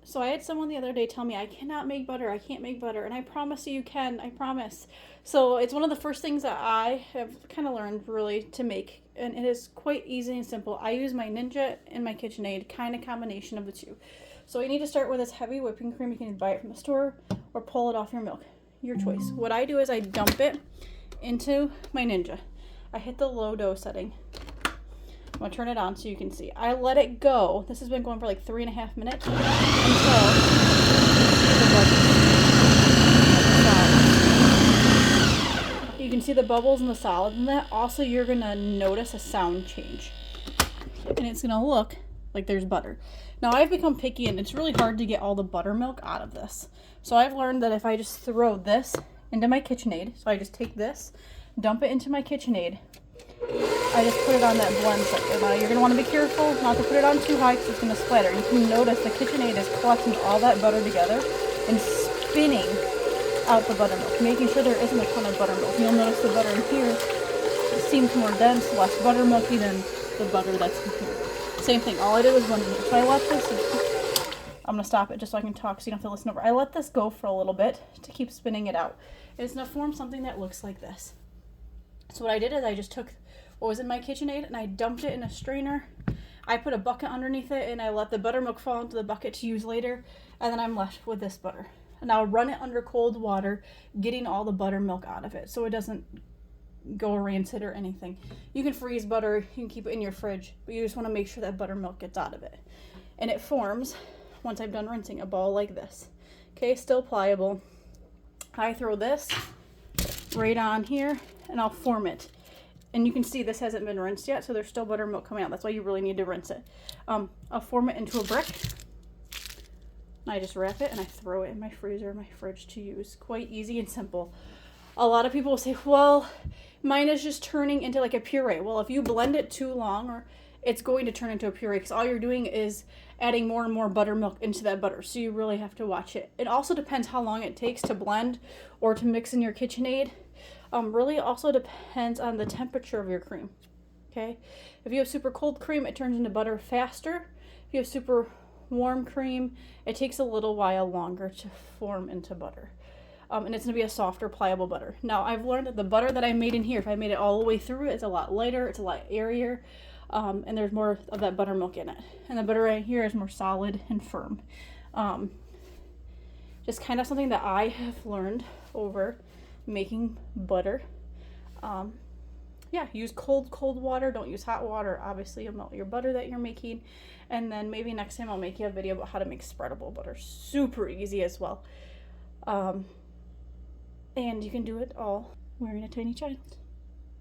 So I had someone the other day tell me I cannot make butter, I can't make butter, and I promise you can, I promise. So it's one of the first things that I have kind of learned really to make, and it is quite easy and simple. I use my Ninja and my KitchenAid, kind of combination of the two. So you need to start with this heavy whipping cream. You can buy it from the store or pull it off your milk, your choice. What I do is I dump it into my Ninja. I hit the low dough setting. I'm gonna turn it on so you can see. I let it go. This has been going for like 3.5 minutes until you can see the bubbles in the solid in that. Also, you're gonna notice a sound change, and it's gonna look like there's butter. Now I've become picky, and it's really hard to get all the buttermilk out of this. So I've learned that if I just throw this into my KitchenAid, so I just take this, dump it into my KitchenAid. I just put it on that blend set. Now you're going to want to be careful not to put it on too high because it's going to splatter. You can notice the KitchenAid is collecting all that butter together and spinning out the buttermilk, making sure there isn't a ton of buttermilk. You'll notice the butter in here seems more dense, less buttermilky than the butter that's in here. Same thing. All I did was blend it. So I let this, I'm going to stop it just so I can talk so you don't have to listen over. I let this go for a little bit to keep spinning it out. It's going to form something that looks like this. So what I did is I just took what was in my KitchenAid and I dumped it in a strainer. I put a bucket underneath it and I let the buttermilk fall into the bucket to use later, and then I'm left with this butter. And I'll run it under cold water, getting all the buttermilk out of it so it doesn't go rancid or anything. You can freeze butter, you can keep it in your fridge, but you just want to make sure that buttermilk gets out of it. And it forms, once I'm done rinsing, a ball like this. Okay, still pliable. I throw this right on here and I'll form it. And you can see this hasn't been rinsed yet, so there's still buttermilk coming out. That's why you really need to rinse it. I'll form it into a brick. And I just wrap it and I throw it in my freezer or my fridge to use. Quite easy and simple. A lot of people will say, well, mine is just turning into like a puree. Well, if you blend it too long, or it's going to turn into a puree because all you're doing is adding more and more buttermilk into that butter. So you really have to watch it. It also depends how long it takes to blend or to mix in your KitchenAid. Really also depends on the temperature of your cream. Okay, if you have super cold cream, it turns into butter faster. If you have super warm cream, it takes a little while longer to form into butter. And it's going to be a softer, pliable butter. Now, I've learned that the butter that I made in here, if I made it all the way through, it's a lot lighter, it's a lot airier, and there's more of that buttermilk in it. And the butter right here is more solid and firm. Just kind of something that I have learned over making butter. Yeah, use cold water. Don't use hot water. Obviously, you'll melt your butter that you're making. And then maybe next time I'll make you a video about how to make spreadable butter. Super easy as well. And you can do it all wearing a tiny child.